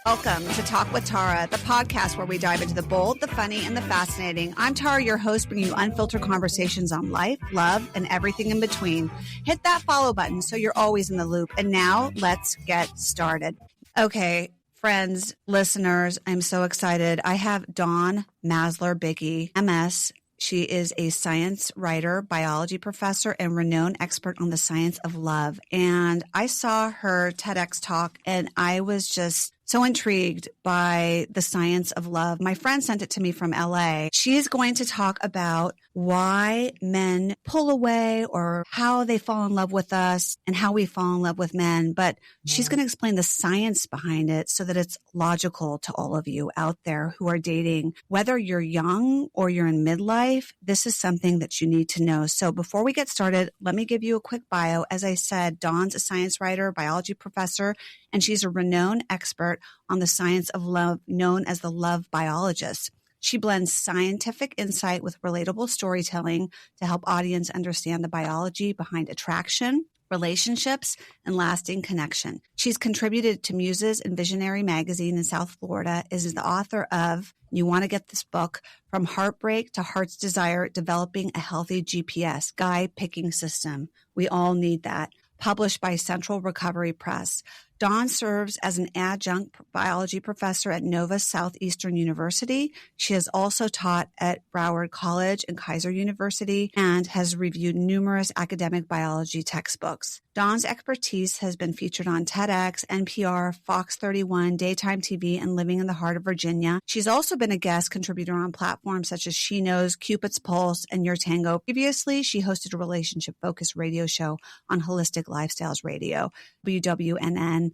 Welcome to Talk with Tara, the podcast where we dive into the bold, the funny, and the fascinating. I'm Tara, your host, bringing you unfiltered conversations on life, love, and everything in between. Hit that follow button so you're always in the loop. And now let's get started. Okay, friends, listeners, I'm so excited. I have Dawn Maslar-Biggie, MS. She is a science writer, biology professor, and renowned expert on the science of love. And I saw her TEDx talk, and I was just so intrigued by the science of love. My friend sent it to me from LA. She is going to talk about why men pull away or how they fall in love with us and how we fall in love with men. But she's going to explain the science behind it so that it's logical to all of you out there who are dating. Whether you're young or you're in midlife, this is something that you need to know. So before we get started, let me give you a quick bio. As I said, Dawn's a science writer, biology professor, and she's a renowned expert on the science of love, known as the Love Biologist. She blends scientific insight with relatable storytelling to help audience understand the biology behind attraction, relationships, and lasting connection. She's contributed to Muses and Visionary magazine in South Florida, is the author of, you want to get this book, From Heartbreak to Heart's Desire, Developing a Healthy GPS, Guide Picking System. We all need that. Published by Central Recovery Press. Dawn serves as an adjunct biology professor at Nova Southeastern University. She has also taught at Broward College and Kaiser University and has reviewed numerous academic biology textbooks. Dawn's expertise has been featured on TEDx, NPR, Fox 31, Daytime TV, and Living in the Heart of Virginia. She's also been a guest contributor on platforms such as She Knows, Cupid's Pulse, and Your Tango. Previously, she hosted a relationship-focused radio show on Holistic Lifestyles Radio, WWNN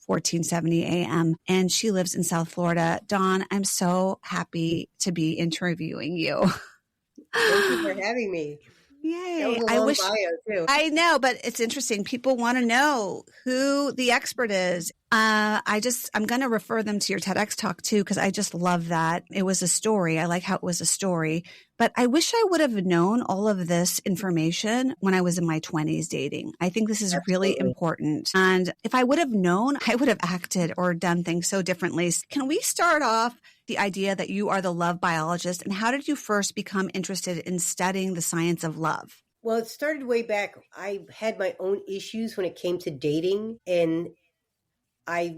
1470 AM, and she lives in South Florida. Dawn, I'm so happy to be interviewing you. Thank you for having me. Yay. I wish bio too. I know, but it's interesting. People want to know who the expert is. I'm going to refer them to your TEDx talk too, because I just love that. It was a story. I like how it was a story, but I wish I would have known all of this information when I was in my 20s dating. I think this is Absolutely. Really important. And if I would have known, I would have acted or done things so differently. Can we start off the idea that you are the love biologist, and how did you first become interested in studying the science of love? Well, it started way back. I had my own issues when it came to dating, and I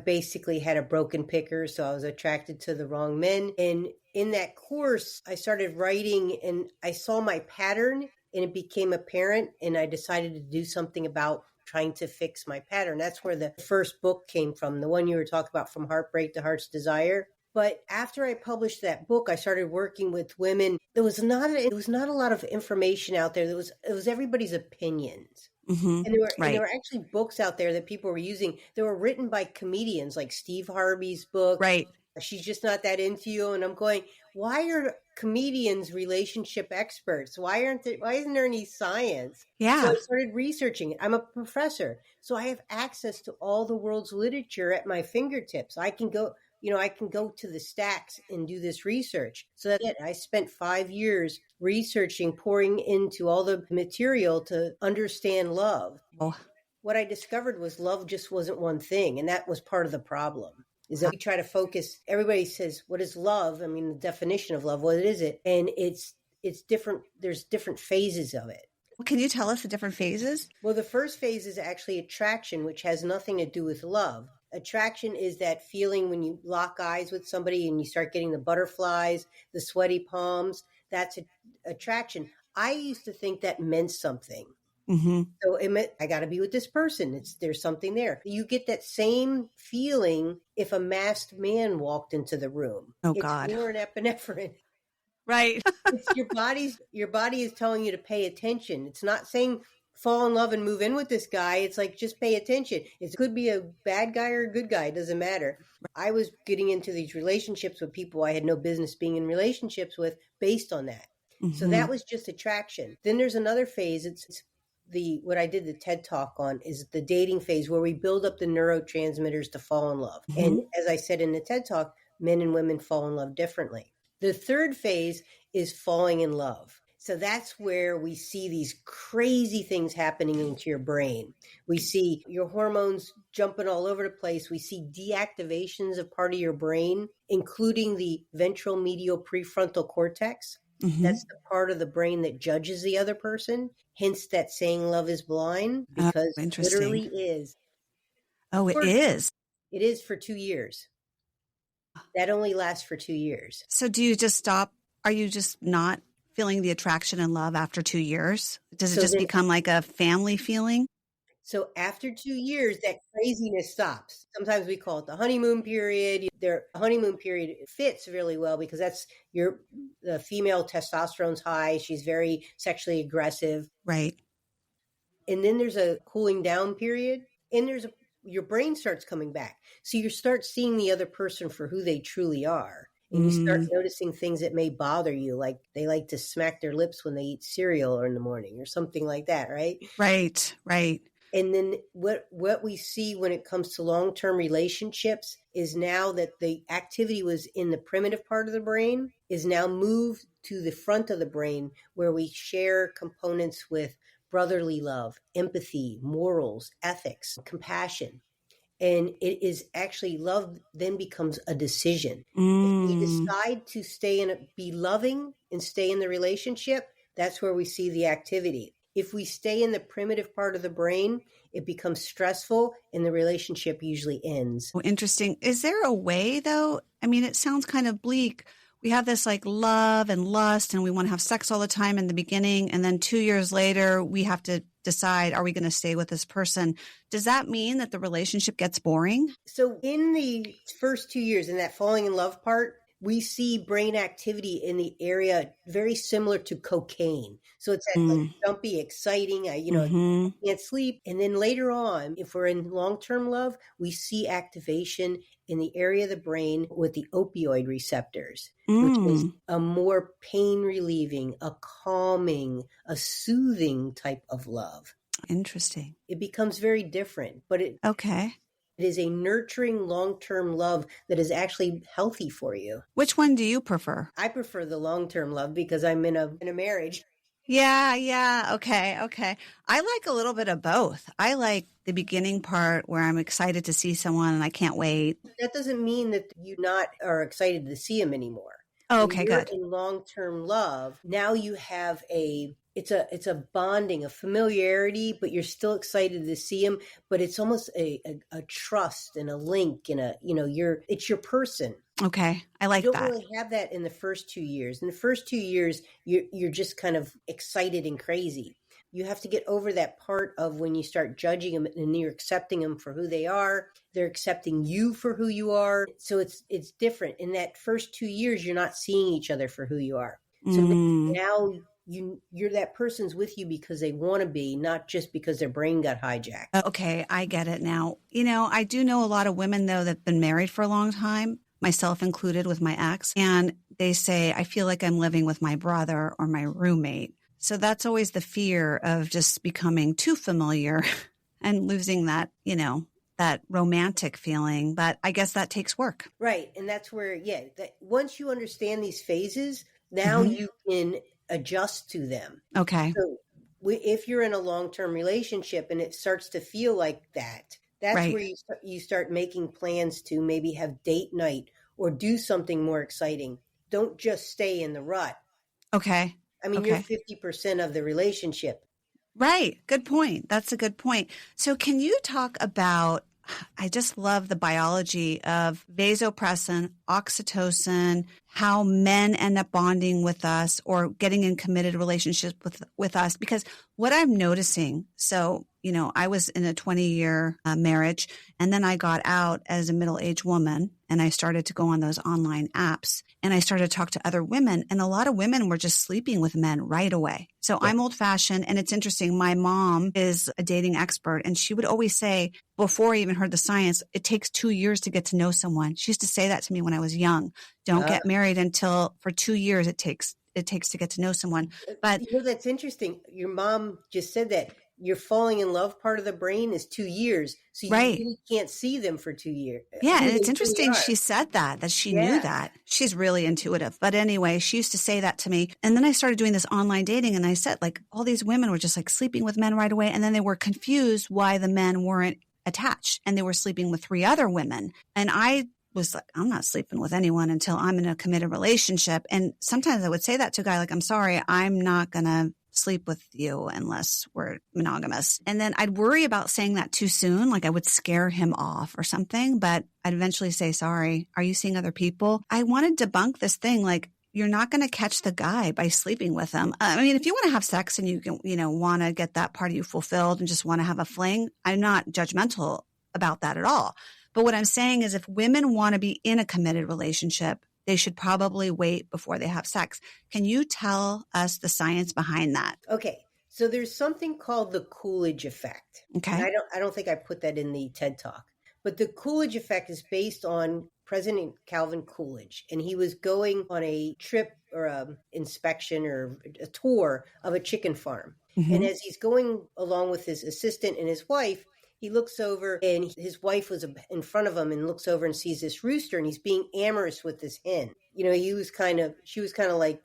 basically had a broken picker, so I was attracted to the wrong men. And in that course, I started writing, and I saw my pattern, and it became apparent, and I decided to do something about trying to fix my pattern. That's where the first book came from, the one you were talking about, From Heartbreak to Heart's Desire. But after I published that book, I started working with women. There was not a lot of information out there. It was everybody's opinions. Mm-hmm. And there were actually books out there that people were using. They were written by comedians, like Steve Harvey's book. Right. She's Just Not That Into You. And I'm going, why are comedians relationship experts? Why isn't there any science? Yeah. So I started researching it. I'm a professor, so I have access to all the world's literature at my fingertips. I can go to the stacks and do this research. So that's it. I spent 5 years researching, pouring into all the material to understand love. Oh. What I discovered was love just wasn't one thing. And that was part of the problem, is that we try to focus. Everybody says, what is love? I mean, the definition of love, what is it? And it's different. There's different phases of it. Can you tell us the different phases? Well, the first phase is actually attraction, which has nothing to do with love. Attraction is that feeling when you lock eyes with somebody and you start getting the butterflies, the sweaty palms. That's attraction. I used to think that meant something. Mm-hmm. So it meant I got to be with this person. There's something there. You get that same feeling if a masked man walked into the room. Oh, God. It's more an epinephrine. Right. It's your body is telling you to pay attention. It's not saying fall in love and move in with this guy. It's like, just pay attention. It could be a bad guy or a good guy. It doesn't matter. I was getting into these relationships with people I had no business being in relationships with based on that. Mm-hmm. So that was just attraction. Then there's another phase. It's what I did the TED talk on is the dating phase, where we build up the neurotransmitters to fall in love. Mm-hmm. And as I said in the TED talk, men and women fall in love differently. The third phase is falling in love. So that's where we see these crazy things happening into your brain. We see your hormones jumping all over the place. We see deactivations of part of your brain, including the ventral medial prefrontal cortex. Mm-hmm. That's the part of the brain that judges the other person. Hence that saying love is blind, Oh, because it interesting. literally is. Oh, it Or is. it is for 2 years. That only lasts for 2 years. So do you just stop? Are you just not feeling the attraction and love after 2 years? Does it So just then become like a family feeling? So after 2 years, that craziness stops. Sometimes we call it the honeymoon period. Their honeymoon period fits really well because the female testosterone's high. She's very sexually aggressive. Right. And then there's a cooling down period, and your brain starts coming back. So you start seeing the other person for who they truly are. And you start Mm, noticing things that may bother you, like they like to smack their lips when they eat cereal or in the morning or something like that, right? right. Right. And then what we see when it comes to long-term relationships is now that the activity was in the primitive part of the brain is now moved to the front of the brain, where we share components with brotherly love, empathy, morals, ethics, compassion. And it is actually love then becomes a decision. If we Mm. decide to be loving and stay in the relationship, that's where we see the activity. If we stay in the primitive part of the brain, it becomes stressful and the relationship usually ends. Oh, interesting. Is there a way though? I mean, it sounds kind of bleak. We have this like love and lust and we want to have sex all the time in the beginning. And then 2 years later, we have to decide, are we going to stay with this person? Does that mean that the relationship gets boring? So in the first 2 years, in that falling in love part, we see brain activity in the area very similar to cocaine. So it's that like Mm. jumpy, exciting, Hmm. can't sleep. And then later on, if we're in long-term love, we see activation in the area of the brain with the opioid receptors, which is Mm. a more pain relieving, a calming, a soothing type of love. Interesting. It becomes very different, but it Okay. is a nurturing long-term love that is actually healthy for you. Which one do you prefer? I prefer the long-term love because I'm in a marriage. Yeah, yeah. Okay, okay. I like a little bit of both. I like the beginning part where I'm excited to see someone and I can't wait. That doesn't mean that you not are excited to see him anymore. Oh, When okay, you're good. in long-term love, now you have it's a bonding, a familiarity, but you're still excited to see him. But it's almost a trust and a link and it's your person. Okay. I You like don't that. really have that in the first 2 years. In the first 2 years, you're just kind of excited and crazy. You have to get over that part of when you start judging them and you're accepting them for who they are. They're accepting you for who you are. So it's different. In that first 2 years, you're not seeing each other for who you are. So Mm. now you're that person's with you because they want to be, not just because their brain got hijacked. Okay, I get it now. You know, I do know a lot of women, though, that have been married for a long time, myself included with my ex, and they say, I feel like I'm living with my brother or my roommate. So that's always the fear of just becoming too familiar and losing that, that romantic feeling. But I guess that takes work. Right. And that's where, that once you understand these phases, now Hmm. you can adjust to them. Okay. So if you're in a long-term relationship and it starts to feel like that, that's Right. where you start making plans to maybe have date night or do something more exciting. Don't just stay in the rut. Okay. I mean, you're Okay. 50% of the relationship. Right. Good point. That's a good point. So can you talk about, I just love the biology of vasopressin, oxytocin, how men end up bonding with us or getting in committed relationships with us. Because what I'm noticing, so, I was in a 20-year marriage and then I got out as a middle-aged woman and I started to go on those online apps and I started to talk to other women and a lot of women were just sleeping with men right away. So Yeah. I'm old fashioned and it's interesting. My mom is a dating expert and she would always say, before I even heard the science, it takes 2 years to get to know someone. She used to say that to me when I was young. Don't get married until for 2 years it takes to get to know someone. But that's interesting. Your mom just said that. your falling in love part of the brain is 2 years. So you Right. really can't see them for 2 years. Yeah, and They it's really interesting are. she said that she Yeah. knew that. She's really intuitive. But anyway, she used to say that to me. And then I started doing this online dating, and I said, like, all these women were just like sleeping with men right away. And then they were confused why the men weren't attached, and they were sleeping with 3 other women. And I was like, I'm not sleeping with anyone until I'm in a committed relationship. And sometimes I would say that to a guy, like, I'm sorry, I'm not going to sleep with you unless we're monogamous. And then I'd worry about saying that too soon. Like I would scare him off or something, but I'd eventually say, sorry, are you seeing other people? I want to debunk this thing. Like, you're not going to catch the guy by sleeping with him. I mean, if you want to have sex and you can, want to get that part of you fulfilled and just want to have a fling, I'm not judgmental about that at all. But what I'm saying is if women want to be in a committed relationship, they should probably wait before they have sex. Can you tell us the science behind that? Okay. So there's something called the Coolidge effect. Okay. And I don't think I put that in the TED Talk. But the Coolidge effect is based on President Calvin Coolidge. And he was going on a trip or an inspection or a tour of a chicken farm. Mm-hmm. And as he's going along with his assistant and his wife, he looks over and his wife was in front of him and looks over and sees this rooster and he's being amorous with this hen. She was kind of like,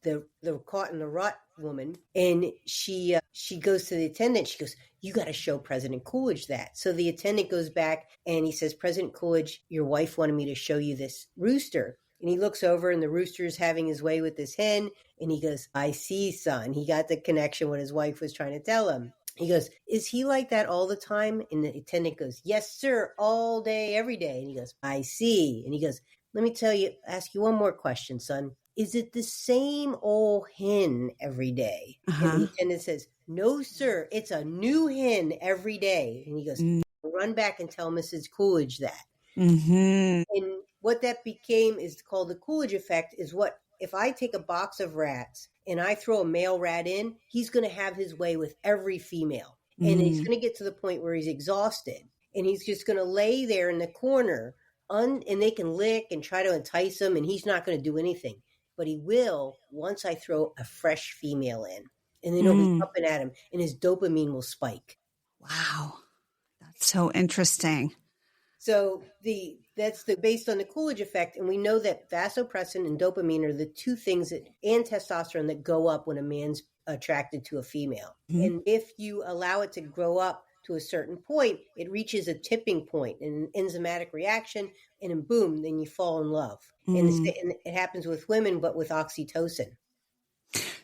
the caught in the rut woman. And she goes to the attendant. She goes, you got to show President Coolidge that. So the attendant goes back and he says, President Coolidge, your wife wanted me to show you this rooster. And he looks over and the rooster is having his way with this hen. And he goes, I see, son. He got the connection what his wife was trying to tell him. He goes, is he like that all the time? And the attendant goes, yes, sir, all day, every day. And he goes, I see. And he goes, let me ask you one more question, son. Is it the same old hen every day? Uh-huh. And the attendant says, no, sir, it's a new hen every day. And he goes, run back and tell Mrs. Coolidge that. Mm-hmm. And what that became is called the Coolidge effect is what, if I take a box of rats and I throw a male rat in, he's going to have his way with every female. And he's going to get to the point where he's exhausted. And he's just going to lay there in the corner and they can lick and try to entice him. And he's not going to do anything. But he will once I throw a fresh female in. And then he'll be upping at him and his dopamine will spike. Wow. That's so interesting. So that's based on the Coolidge effect. And we know that vasopressin and dopamine are the two things and testosterone that go up when a man's attracted to a female. Mm-hmm. And if you allow it to grow up to a certain point, it reaches a tipping point and an enzymatic reaction, and then boom, then you fall in love. Mm-hmm. And it happens with women, but with oxytocin.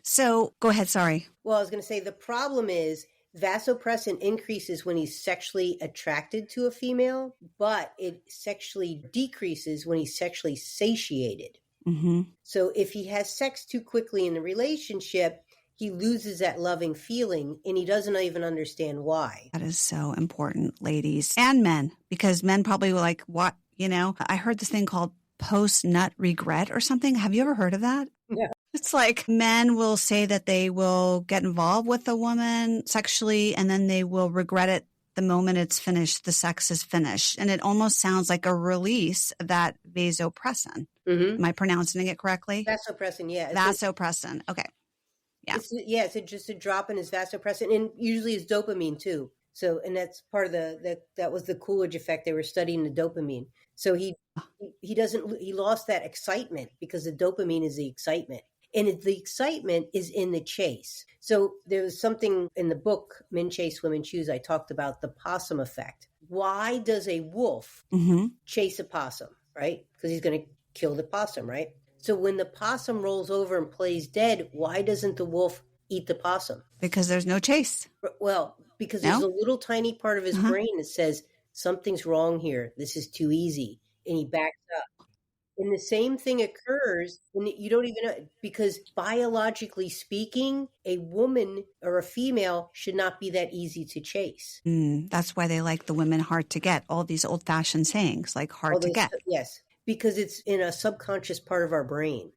So go ahead. Sorry. Well, I was going to say the problem is vasopressin increases when he's sexually attracted to a female, but it sexually decreases when he's sexually satiated. Mm-hmm. So if he has sex too quickly in the relationship, he loses that loving feeling and he doesn't even understand why. That is so important, ladies and men, because men probably were like, what, I heard this thing called post-nut regret or something. Have you ever heard of that? Yeah. It's like men will say that they will get involved with a woman sexually and then they will regret it the moment it's finished, the sex is finished. And it almost sounds like a release of that vasopressin. Mm-hmm. Am I pronouncing it correctly? Vasopressin, yeah. Vasopressin. Okay. Yeah. It's just a drop in his vasopressin and usually his dopamine too. So, and that's part of that was the Coolidge effect. They were studying the dopamine. So he lost that excitement because the dopamine is the excitement. And the excitement is in the chase. So there was something in the book, Men Chase, Women Choose, I talked about the possum effect. Why does a wolf chase a possum, right? Because he's going to kill the possum, right? So when the possum rolls over and plays dead, why doesn't the wolf eat the possum? Because there's no chase. Well, because there's a little tiny part of his brain that says, something's wrong here. This is too easy. And he backs up. And the same thing occurs when you don't even know, because biologically speaking, a woman or a female should not be that easy to chase. That's why they like the women hard to get. All these old-fashioned sayings like hard to get. Yes, because it's in a subconscious part of our brain.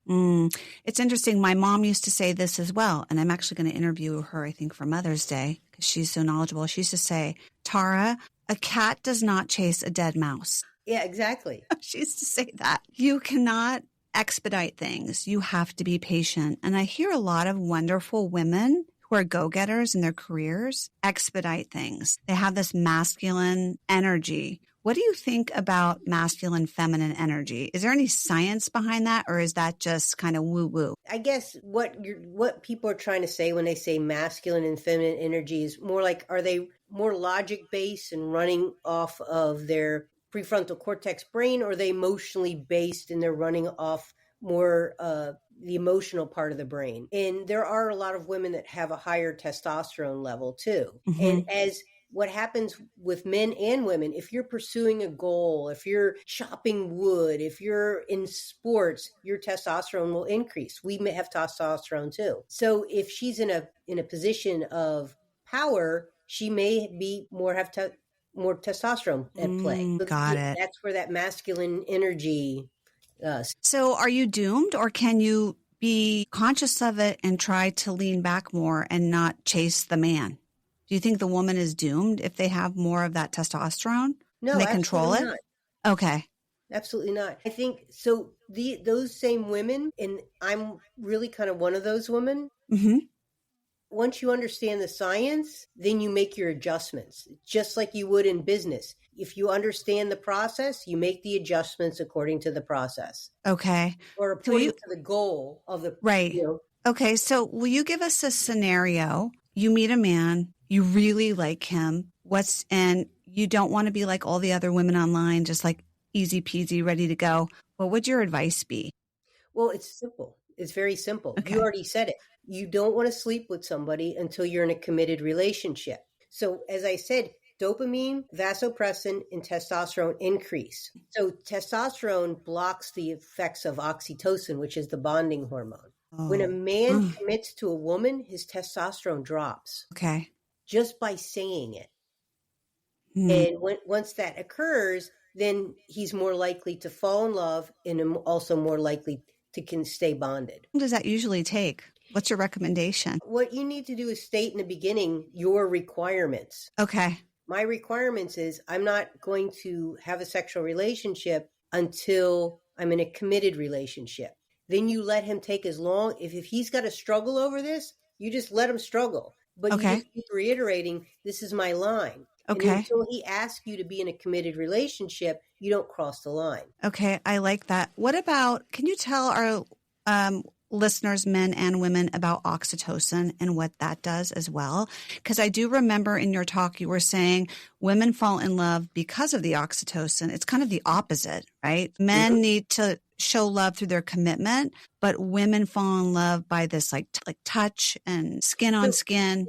It's interesting. My mom used to say this as well. And I'm actually going to interview her, I think, for Mother's Day because she's so knowledgeable. She used to say, Tara, a cat does not chase a dead mouse. Yeah, exactly. She used to say that. You cannot expedite things. You have to be patient. And I hear a lot of wonderful women who are go-getters in their careers expedite things. They have this masculine energy. What do you think about masculine, feminine energy? Is there any science behind that, or is that just kind of woo-woo? I guess what people are trying to say when they say masculine and feminine energy is more like, are they more logic-based and running off of their prefrontal cortex brain, or are they emotionally based and they're running off more the emotional part of the brain? And there are a lot of women that have a higher testosterone level too. Mm-hmm. And as what happens with men and women, if you're pursuing a goal, if you're chopping wood, if you're in sports, your testosterone will increase. We may have testosterone too. So if she's in a position of power, she may be more testosterone at play. Got it. That's where that masculine energy. So are you doomed, or can you be conscious of it and try to lean back more and not chase the man? Do you think the woman is doomed if they have more of that testosterone? No, Can they control it? Not. Okay. Absolutely not. I think so. Those same women, and I'm really kind of one of those women. Mm-hmm. Once you understand the science, then you make your adjustments, just like you would in business. If you understand the process, you make the adjustments according to the process. Okay. Or according to the goal of the right. Okay. So will you give us a scenario? You meet a man, you really like him. And you don't want to be like all the other women online, just like easy peasy, ready to go. What would your advice be? Well, it's simple. It's very simple. Okay. You already said it. You don't want to sleep with somebody until you're in a committed relationship. So as I said, dopamine, vasopressin, and testosterone increase. So testosterone blocks the effects of oxytocin, which is the bonding hormone. Oh. When a man commits to a woman, his testosterone drops. Okay. Just by saying it. And once that occurs, then he's more likely to fall in love and also more likely to stay bonded. What does that usually take? What's your recommendation? What you need to do is state in the beginning your requirements. Okay. My requirements is I'm not going to have a sexual relationship until I'm in a committed relationship. Then you let him take as long. If he's got to struggle over this, you just let him struggle. But you just keep reiterating, this is my line. Okay. And until he asks you to be in a committed relationship, you don't cross the line. Okay. I like that. What about, can you tell our listeners, men and women, about oxytocin and what that does as well? Because I do remember in your talk, you were saying women fall in love because of the oxytocin. It's kind of the opposite, right? Men need to show love through their commitment, but women fall in love by this like touch and skin on skin.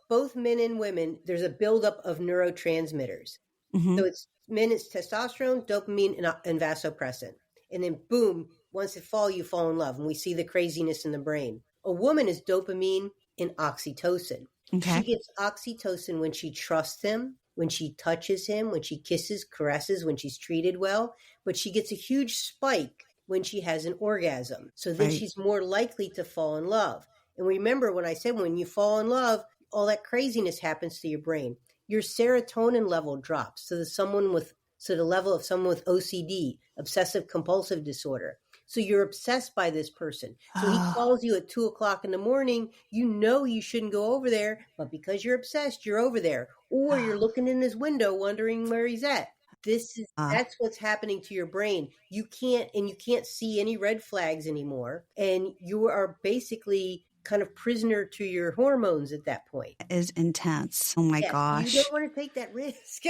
Both men and women, there's a buildup of neurotransmitters. Mm-hmm. So men, it's testosterone, dopamine, and vasopressin. And then boom, once you fall in love. And we see the craziness in the brain. A woman is dopamine and oxytocin. Okay. She gets oxytocin when she trusts him, when she touches him, when she kisses, caresses, when she's treated well. But she gets a huge spike when she has an orgasm. So then she's more likely to fall in love. And remember when I said when you fall in love, all that craziness happens to your brain. Your serotonin level drops to the level of someone with OCD, obsessive compulsive disorder. So you're obsessed by this person. So he calls you at 2:00 in the morning. You know you shouldn't go over there, but because you're obsessed, you're over there. Or you're looking in his window wondering where he's at. That's what's happening to your brain. You can't see any red flags anymore. And you are basically kind of prisoner to your hormones at that point. It is intense. Oh my gosh. You don't want to take that risk.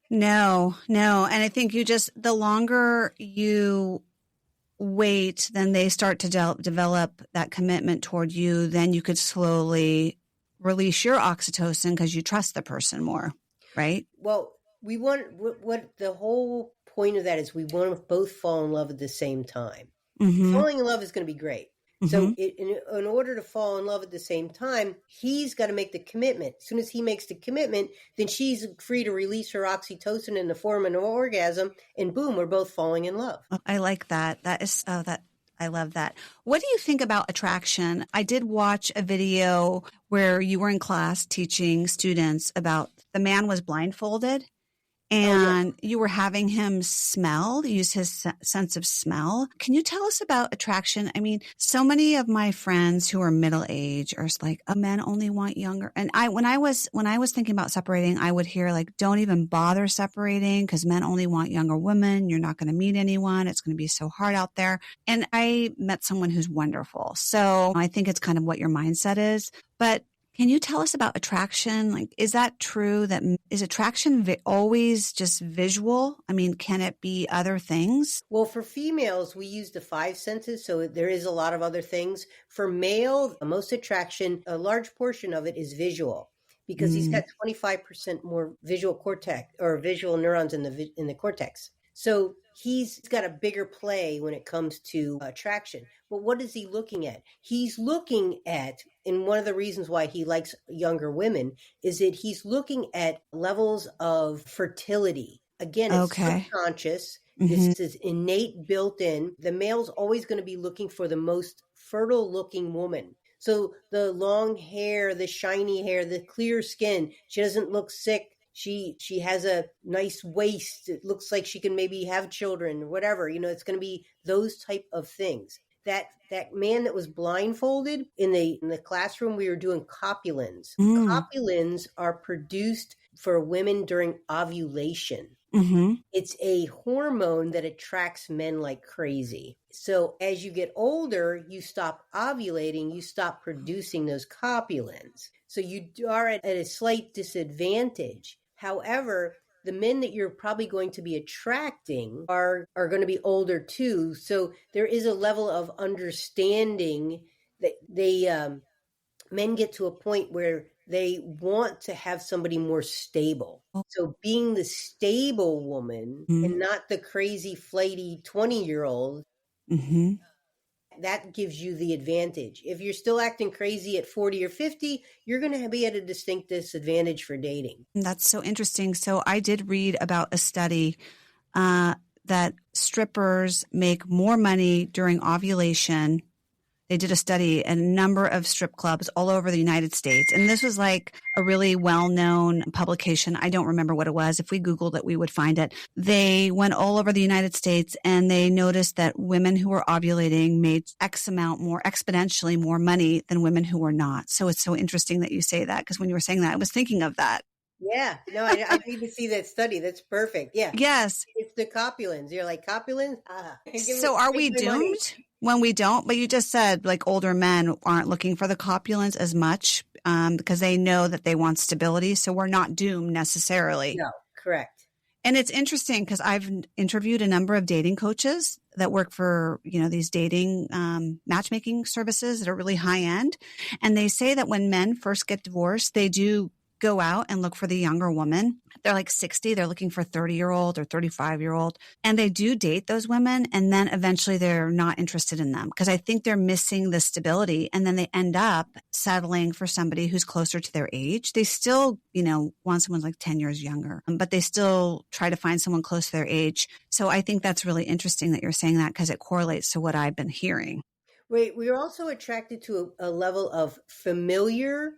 No. And I think the longer you wait, then they start to develop that commitment toward you. Then you could slowly release your oxytocin because you trust the person more, right? Well, we want what the whole point of that is we want to both fall in love at the same time. Mm-hmm. Falling in love is going to be great. So in order to fall in love at the same time, he's got to make the commitment. As soon as he makes the commitment, then she's free to release her oxytocin in the form of an orgasm, and boom, we're both falling in love. I like that. I love that. What do you think about attraction? I did watch a video where you were in class teaching students about the man was blindfolded Oh, yeah. and you were having him smell, use his sense of smell. Can you tell us about attraction? I mean, so many of my friends who are middle age are like, oh, men only want younger. And when I was thinking about separating, I would hear like, don't even bother separating because men only want younger women. You're not going to meet anyone. It's going to be so hard out there. And I met someone who's wonderful. So I think it's kind of what your mindset is. But can you tell us about attraction? Like, is that true? Is attraction always just visual? I mean, can it be other things? Well, for females, we use the five senses, so there is a lot of other things. For male, most attraction, a large portion of it is visual because he's got 25% more visual cortex or visual neurons in the cortex. So he's got a bigger play when it comes to attraction. But what is he looking at? He's looking at, and one of the reasons why he likes younger women is that he's looking at levels of fertility. Again, it's subconscious. This is innate, built in. The male's always going to be looking for the most fertile looking woman. So the long hair, the shiny hair, the clear skin, she doesn't look sick. She has a nice waist. It looks like she can maybe have children or whatever. It's going to be those type of things. That man that was blindfolded in the classroom, we were doing copulins. Copulins are produced for women during ovulation. It's a hormone that attracts men like crazy. So as you get older, you stop ovulating, you stop producing those copulins. So you are at a slight disadvantage. However, the men that you're probably going to be attracting are going to be older too. So there is a level of understanding that men get to a point where they want to have somebody more stable. So being the stable woman and not the crazy, flighty 20-year-old, that gives you the advantage. If you're still acting crazy at 40 or 50, you're going to be at a distinct disadvantage for dating. That's so interesting. So I did read about a study that strippers make more money during ovulation. They did a study at a number of strip clubs all over the United States. And this was like a really well-known publication. I don't remember what it was. If we Googled it, we would find it. They went all over the United States and they noticed that women who were ovulating made X amount more, exponentially more money than women who were not. So it's so interesting that you say that, because when you were saying that, I was thinking of that. Yeah, no, I need to see that study. That's perfect. Yeah. Yes. It's the copulins. You're like, copulins? So are we doomed when we don't? But you just said like older men aren't looking for the copulins as much because they know that they want stability. So we're not doomed necessarily. No, correct. And it's interesting because I've interviewed a number of dating coaches that work for, these dating matchmaking services that are really high end. And they say that when men first get divorced, they do go out and look for the younger woman. They're like 60. They're looking for 30-year-old or 35-year-old. And they do date those women. And then eventually they're not interested in them because I think they're missing the stability. And then they end up settling for somebody who's closer to their age. They still, want someone like 10 years younger, but they still try to find someone close to their age. So I think that's really interesting that you're saying that because it correlates to what I've been hearing. Wait, we're also attracted to a level of familiar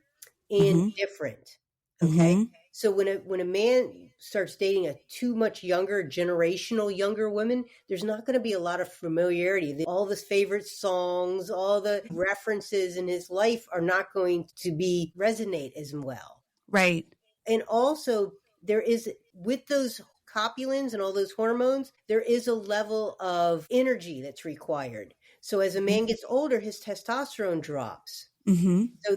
and different. Okay. So when a man starts dating a too much younger, generational younger woman, there's not going to be a lot of familiarity. All the favorite songs, all the references in his life are not going to resonate as well. Right. And also there is, with those copulins and all those hormones, there is a level of energy that's required. So as a man gets older, his testosterone drops. So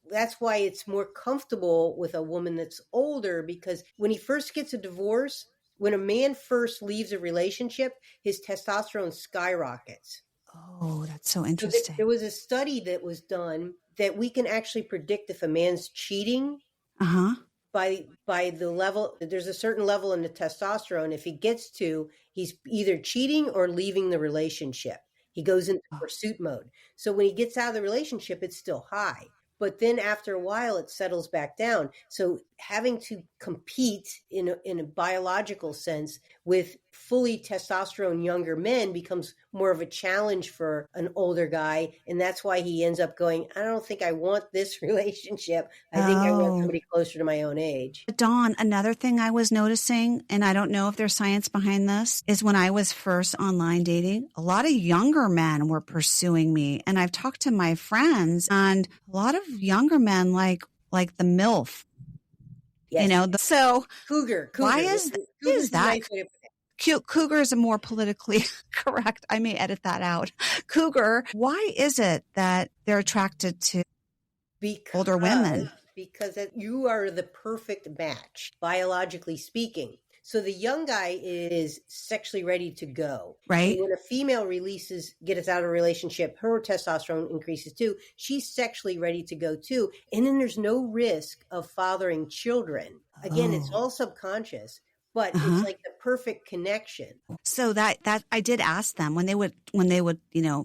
that's why it's more comfortable with a woman that's older, because when he first gets a divorce, when a man first leaves a relationship, his testosterone skyrockets. Oh, that's so interesting. So there was a study that was done that we can actually predict if a man's cheating by the level. There's a certain level in the testosterone. If he gets to, he's either cheating or leaving the relationship. He goes into pursuit mode. So when he gets out of the relationship, it's still high. But then after a while, it settles back down. So having to compete in a biological sense with fully testosterone younger men becomes more of a challenge for an older guy. And that's why he ends up going, I don't think I want this relationship. I think I want somebody closer to my own age. Dawn, another thing I was noticing, and I don't know if there's science behind this, is when I was first online dating, a lot of younger men were pursuing me. And I've talked to my friends, and a lot of younger men like the MILF. Yes. So Cougar. Why is that? Cougar is a more politically correct. I may edit that out. Cougar. Why is it that they're attracted to older women? Because you are the perfect match, biologically speaking. So the young guy is sexually ready to go. Right. And when a female gets out of a relationship, her testosterone increases too. She's sexually ready to go too. And then there's no risk of fathering children. Again, it's all subconscious, but it's like the perfect connection. So that I did ask them when they would,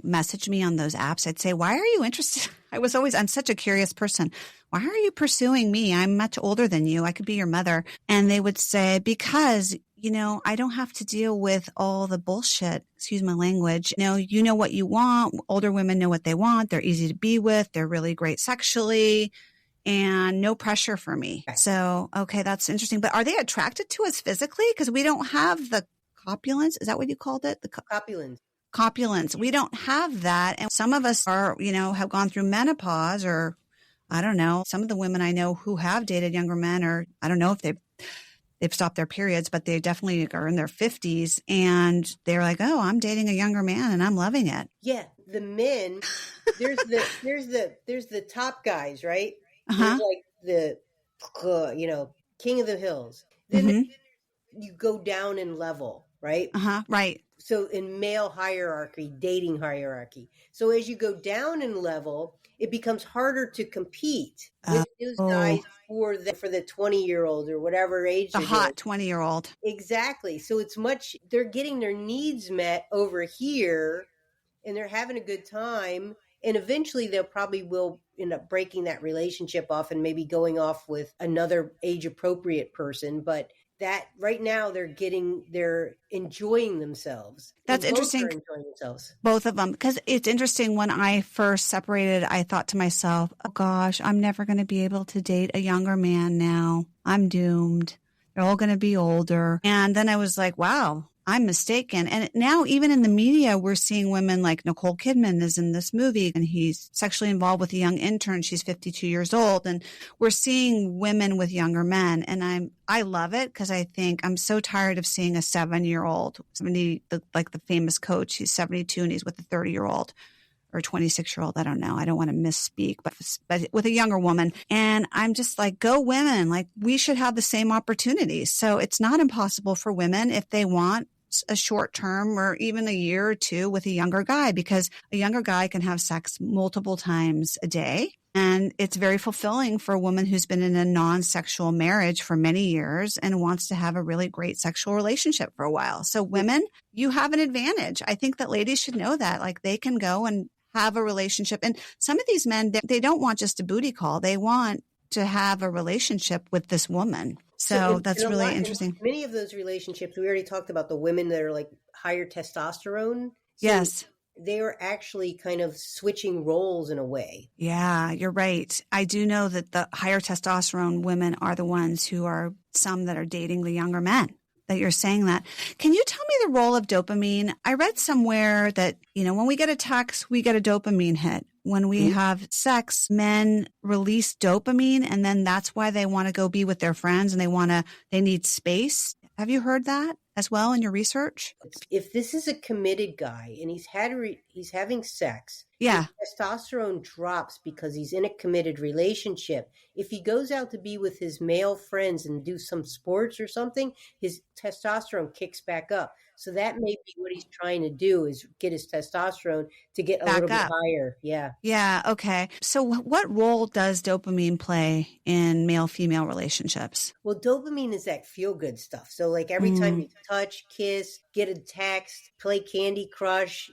message me on those apps, I'd say, why are you interested? I'm such a curious person. Why are you pursuing me? I'm much older than you. I could be your mother. And they would say, because, I don't have to deal with all the bullshit. Excuse my language. You know what you want. Older women know what they want. They're easy to be with. They're really great sexually and no pressure for me. So, okay, that's interesting. But are they attracted to us physically? Because we don't have the copulence. Is that what you called it? The copulence. We don't have that. And some of us are, have gone through menopause, or I don't know. Some of the women I know who have dated younger men, or I don't know if they've stopped their periods, but they definitely are in their 50s and they're like, oh, I'm dating a younger man and I'm loving it. Yeah. The men, there's the top guys, right? There's like the, king of the hills. Then you go down in level, right? Right. So in male hierarchy, dating hierarchy. So as you go down in level, it becomes harder to compete with those guys for the 20-year-old or whatever age. The hot 20-year-old. Exactly. So they're getting their needs met over here and they're having a good time. And eventually they'll probably will end up breaking that relationship off and maybe going off with another age appropriate person. But that right now they're enjoying themselves. That's interesting. Enjoying themselves. Both of them. Because it's interesting, when I first separated, I thought to myself, oh gosh, I'm never going to be able to date a younger man now. I'm doomed. They're all going to be older. And then I was like, wow, I'm mistaken. And now even in the media, we're seeing women like Nicole Kidman is in this movie and he's sexually involved with a young intern. She's 52 years old. And we're seeing women with younger men. And I love it because I think I'm so tired of seeing a 7-year-old, like the famous coach. He's 72 and he's with a 30-year-old or 26-year-old. I don't know. I don't want to misspeak, but with a younger woman. And I'm just like, go women. Like, we should have the same opportunities. So it's not impossible for women if they want a short term or even a year or two with a younger guy, because a younger guy can have sex multiple times a day. And it's very fulfilling for a woman who's been in a non-sexual marriage for many years and wants to have a really great sexual relationship for a while. So women, you have an advantage. I think that ladies should know that, like, they can go and have a relationship. And some of these men, they don't want just a booty call. They want to have a relationship with this woman. So that's really interesting. Many of those relationships, we already talked about the women that are like higher testosterone. So yes. They are actually kind of switching roles in a way. Yeah, you're right. I do know that the higher testosterone women are the ones who are some that are dating the younger men. That you're saying that. Can you tell me the role of dopamine? I read somewhere that, when we get a text, we get a dopamine hit. When we have sex, men release dopamine, and then that's why they want to go be with their friends and they need space. Have you heard that as well in your research? If this is a committed guy and he's having sex, yeah, his testosterone drops because he's in a committed relationship. If he goes out to be with his male friends and do some sports or something, his testosterone kicks back up. So that may be what he's trying to do, is get his testosterone to get a little Back bit up. higher. Yeah. Yeah. Okay. So what role does dopamine play in male-female relationships? Well, dopamine is that feel good stuff. So like every time Mm, you touch, kiss, get a text, play Candy Crush,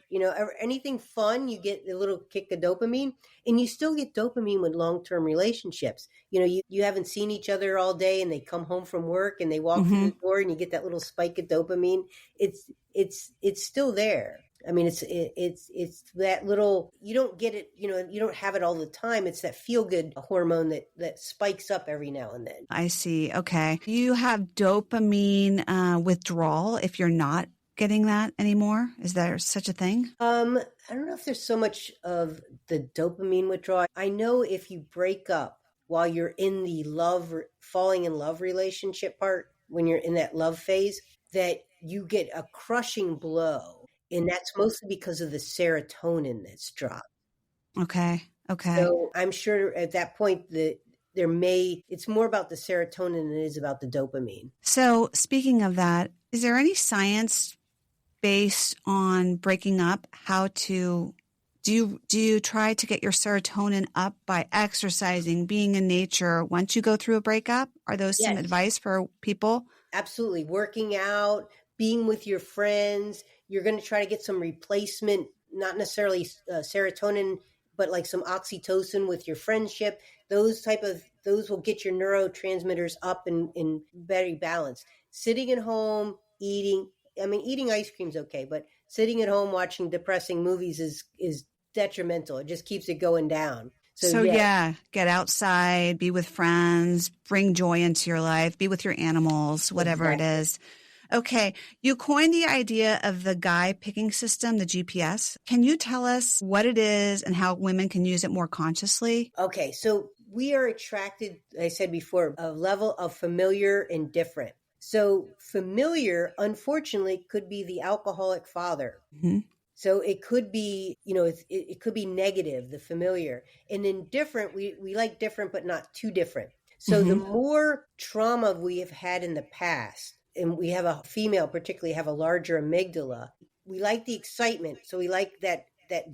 anything fun, you get a little kick of dopamine. And you still get dopamine with long-term relationships. You haven't seen each other all day and they come home from work and they walk through hmm the door and you get that little spike of dopamine. It's still there. I mean, it's that little, you don't get it, you don't have it all the time. It's that feel good hormone that spikes up every now and then. I see. Okay. You have dopamine withdrawal if you're not getting that anymore. Is there such a thing? I don't know if there's so much of the dopamine withdrawal. I know if you break up while you're in the falling in love relationship part, when you're in that love phase, that you get a crushing blow. And that's mostly because of the serotonin that's dropped. Okay. Okay. So I'm sure at that point that it's more about the serotonin than it is about the dopamine. So speaking of that, is there any science based on breaking up? How to do you try to get your serotonin up by exercising, being in nature once you go through a breakup? Are those some Yes. advice for people? Absolutely. Working out, being with your friends. You're going to try to get some replacement, not necessarily serotonin, but like some oxytocin with your friendship. Those will get your neurotransmitters up in better balance. Sitting at home, eating ice cream's okay, but sitting at home watching depressing movies is detrimental. It just keeps it going down. So yeah, get outside, be with friends, bring joy into your life, be with your animals, whatever it is. Okay. You coined the idea of the guy picking system, the GPS. Can you tell us what it is and how women can use it more consciously? Okay. So we are attracted, I said before, a level of familiar and different. So familiar, unfortunately, could be the alcoholic father. Mm-hmm. So it could be, it could be negative, the familiar. And then different, we like different, but not too different. So the more trauma we have had in the past, and we have a female particularly have a larger amygdala, we like the excitement. So we like that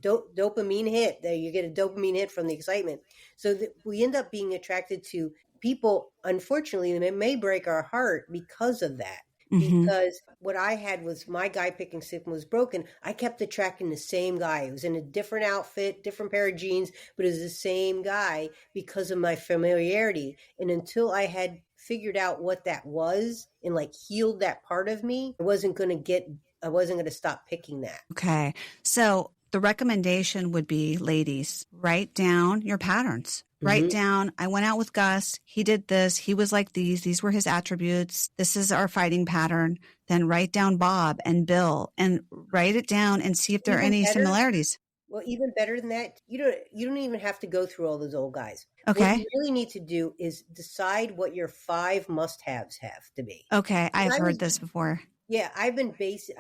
dopamine hit, that you get a dopamine hit from the excitement. So that we end up being attracted to people, unfortunately, and it may break our heart because of that. Because what I had was my guy picking system was broken. I kept attracting the same guy. It was in a different outfit, different pair of jeans, but it was the same guy because of my familiarity. And until I had figured out what that was and like healed that part of me, I wasn't going to stop picking that. Okay. So the recommendation would be, ladies, write down your patterns. Write down, I went out with Gus. He did this. He was like these. These were his attributes. This is our fighting pattern. Then write down Bob and Bill and write it down and see if there are any similarities. Well, even better than that, you don't even have to go through all those old guys. Okay. What you really need to do is decide what your 5 must-haves have to be. Okay. I've heard this before. Yeah, I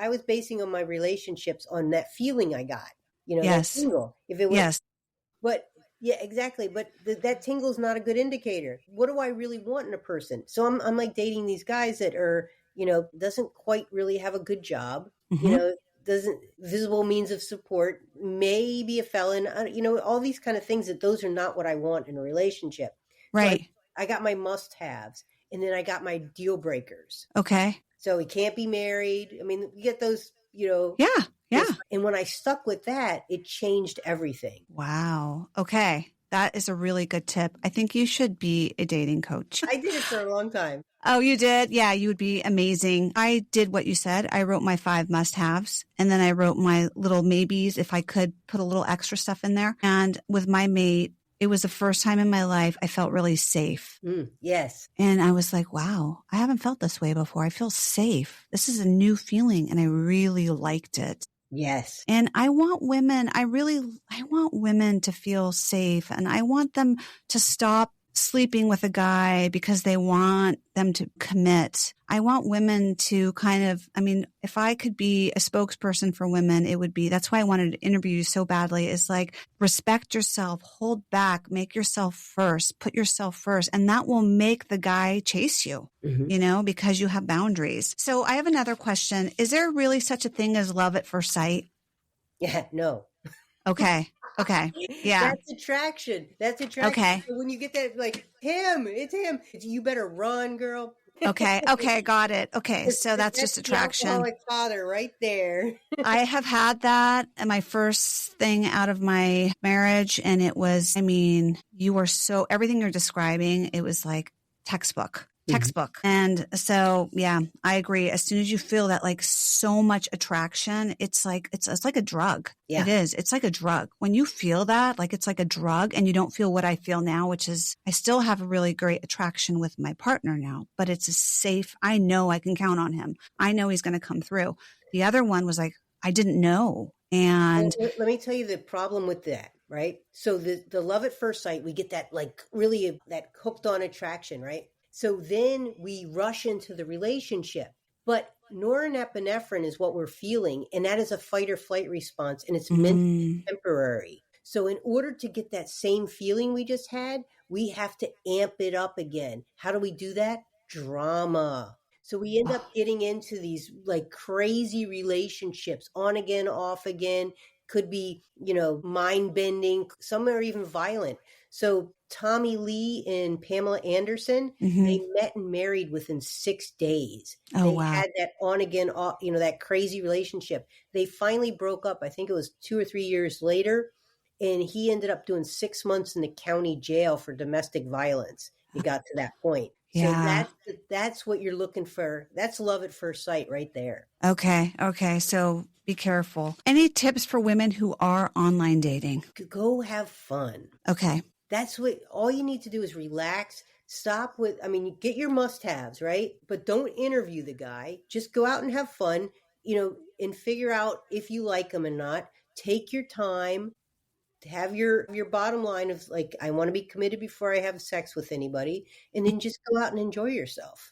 was basing on my relationships on that feeling I got. Yes. That tingle. If it was, yes. But yeah, exactly. But that tingle is not a good indicator. What do I really want in a person? So I'm like dating these guys that are, doesn't quite really have a good job, doesn't visible means of support, maybe a felon, all these kind of things those are not what I want in a relationship. Right. So I got my must-haves and then I got my deal breakers. Okay. So he can't be married. I mean, you get those, Yeah. Yeah. And when I stuck with that, it changed everything. Wow. Okay. That is a really good tip. I think you should be a dating coach. I did it for a long time. Oh, you did? Yeah, you would be amazing. I did what you said. I wrote my 5 must-haves, and then I wrote my little maybes if I could put a little extra stuff in there. And with my mate, it was the first time in my life I felt really safe. Yes. And I was like, wow, I haven't felt this way before. I feel safe. This is a new feeling, and I really liked it. Yes. And I want women to feel safe, and I want them to stop sleeping with a guy because they want them to commit. I want women to if I could be a spokesperson for women, it would be, that's why I wanted to interview you so badly, is like, respect yourself, hold back, make yourself first, put yourself first. And that will make the guy chase you, because you have boundaries. So I have another question. Is there really such a thing as love at first sight? Yeah, no. Okay. Yeah. That's attraction. Okay. So when you get that, like, it's him. You better run, girl. Okay. Got it. Okay. So that's just attraction. The alcoholic father right there. I have had that at my first thing out of my marriage. And it was, everything you're describing, it was like textbook. And so, yeah, I agree. As soon as you feel that, like, so much attraction, it's like a drug. Yeah. It is. It's like a drug. When you feel that, like, it's like a drug, and you don't feel what I feel now, which is, I still have a really great attraction with my partner now, but it's a safe, I know I can count on him. I know he's going to come through. The other one was like, I didn't know. And let me tell you the problem with that, right? So the love at first sight, we get that, like, really that hooked on attraction, right? So then we rush into the relationship. But norepinephrine is what we're feeling, and that is a fight or flight response, and it's meant to be temporary. So in order to get that same feeling we just had, we have to amp it up again. How do we do that? Drama. So we end up getting into these, like, crazy relationships, on again, off again. Could be, mind bending. Some are even violent. So Tommy Lee and Pamela Anderson, they met and married within 6 days. They had that on again, off, that crazy relationship. They finally broke up. I think it was 2 or 3 years later. And he ended up doing 6 months in the county jail for domestic violence. He got to that point. Yeah. So that's what you're looking for. That's love at first sight right there. Okay. So be careful. Any tips for women who are online dating? Go have fun. Okay. That's what, all you need to do is relax. Stop with, get your must-haves, right? But don't interview the guy. Just go out and have fun, and figure out if you like him or not. Take your time. Have your bottom line of, like, I want to be committed before I have sex with anybody, and then just go out and enjoy yourself.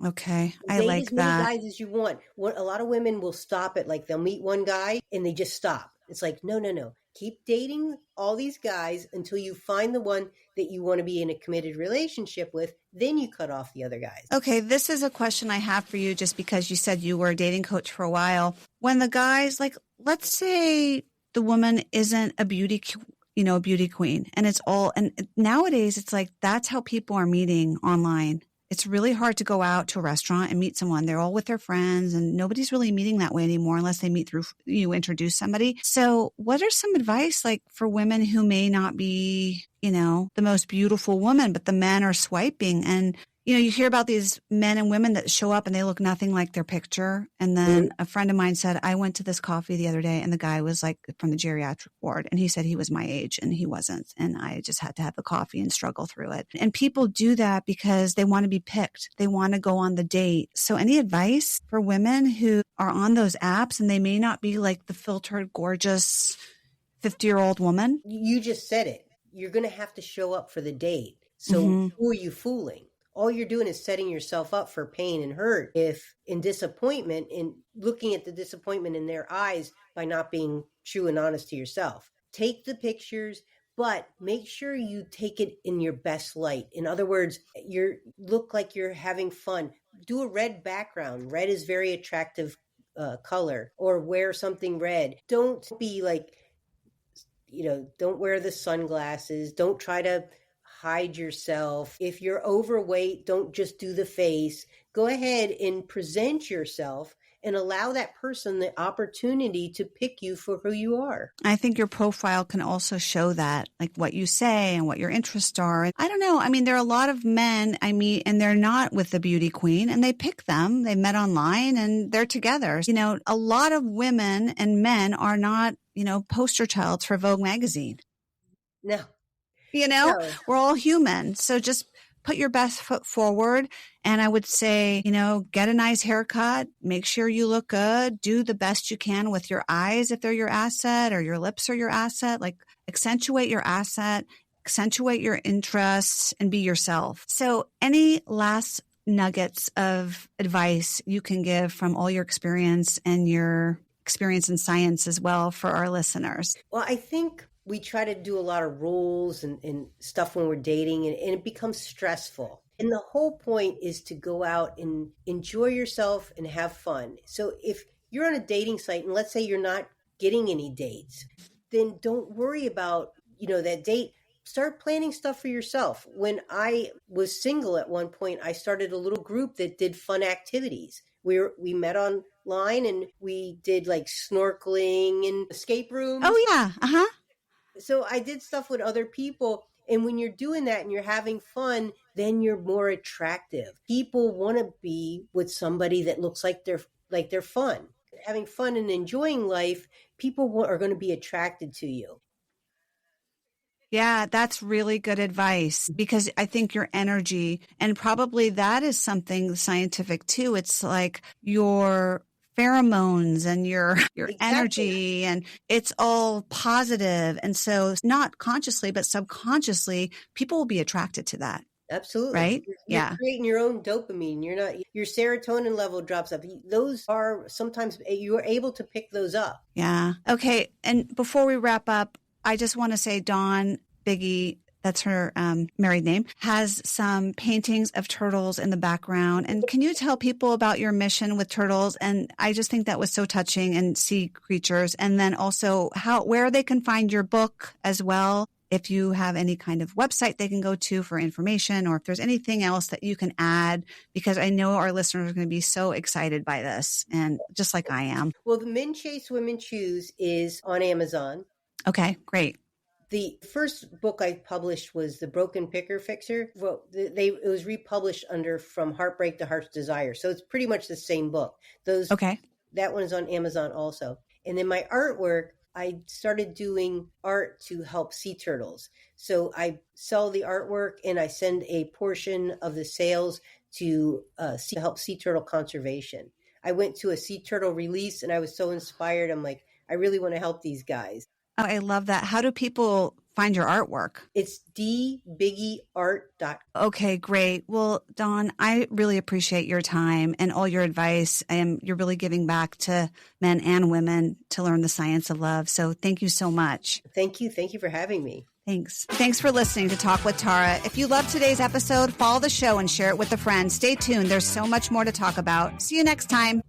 Okay. I Date like as many that. guys as you want. A lot of women will stop at, like, they'll meet one guy and they just stop. It's like, no. Keep dating all these guys until you find the one that you want to be in a committed relationship with. Then you cut off the other guys. Okay. This is a question I have for you, just because you said you were a dating coach for a while. When the guys, like, let's say the woman isn't a beauty queen, and nowadays it's like, that's how people are meeting online. It's really hard to go out to a restaurant and meet someone. They're all with their friends, and nobody's really meeting that way anymore unless they meet through, you introduce somebody. So what are some advice, like, for women who may not be, the most beautiful woman, but the men are swiping, and you hear about these men and women that show up and they look nothing like their picture. And then a friend of mine said, I went to this coffee the other day and the guy was, like, from the geriatric ward, and he said he was my age and he wasn't. And I just had to have the coffee and struggle through it. And people do that because they want to be picked. They want to go on the date. So any advice for women who are on those apps and they may not be like the filtered, gorgeous 50-year-old woman? You just said it. You're going to have to show up for the date. So who are you fooling? All you're doing is setting yourself up for pain and hurt if in disappointment, and looking at the disappointment in their eyes by not being true and honest to yourself. Take the pictures, but make sure you take it in your best light. In other words, look like you're having fun. Do a red background. Red is very attractive color, or wear something red. Don't be like, don't wear the sunglasses. Don't try to hide yourself. If you're overweight, don't just do the face. Go ahead and present yourself and allow that person the opportunity to pick you for who you are. I think your profile can also show that, like, what you say and what your interests are. I don't know. There are a lot of men I meet and they're not with the beauty queen, and they pick them. They met online and they're together. A lot of women and men are not, poster childs for Vogue magazine. No. We're all human. So just put your best foot forward. And I would say, get a nice haircut, make sure you look good, do the best you can with your eyes if they're your asset, or your lips are your asset, like, accentuate your asset, accentuate your interests, and be yourself. So any last nuggets of advice you can give from all your experience and your experience in science as well for our listeners? Well, I think we try to do a lot of rules and stuff when we're dating, and it becomes stressful. And the whole point is to go out and enjoy yourself and have fun. So if you're on a dating site and let's say you're not getting any dates, then don't worry about, that date. Start planning stuff for yourself. When I was single at one point, I started a little group that did fun activities. We met online and we did like snorkeling and escape rooms. Oh, yeah. Uh-huh. So I did stuff with other people. And when you're doing that and you're having fun, then you're more attractive. People want to be with somebody that looks like they're fun. Having fun and enjoying life, people are going to be attracted to you. Yeah, that's really good advice because I think your energy, and probably that is something scientific too. It's like your pheromones and your Exactly. energy, and it's all positive. And so not consciously, but subconsciously, people will be attracted to that. Absolutely. Right? You're creating your own dopamine. Your serotonin level drops up. Those are sometimes you're able to pick those up. Yeah. Okay. And before we wrap up, I just want to say Dawn Biggie, that's her married name, has some paintings of turtles in the background. And can you tell people about your mission with turtles? And I just think that was so touching, and sea creatures. And then also where they can find your book as well. If you have any kind of website they can go to for information, or if there's anything else that you can add, because I know our listeners are going to be so excited by this, and just like I am. Well, the Men Chase, Women Choose is on Amazon. Okay, great. The first book I published was The Broken Picker Fixer. Well, it was republished under From Heartbreak to Heart's Desire. So it's pretty much the same book. Okay. That one is on Amazon also. And then my artwork, I started doing art to help sea turtles. So I sell the artwork and I send a portion of the sales to help sea turtle conservation. I went to a sea turtle release and I was so inspired. I'm like, I really want to help these guys. Oh, I love that. How do people find your artwork? It's dbiggieart.com. Okay, great. Well, Dawn, I really appreciate your time and all your advice. You're really giving back to men and women to learn the science of love. So thank you so much. Thank you. Thank you for having me. Thanks. Thanks for listening to Talk with Tara. If you loved today's episode, follow the show and share it with a friend. Stay tuned. There's so much more to talk about. See you next time.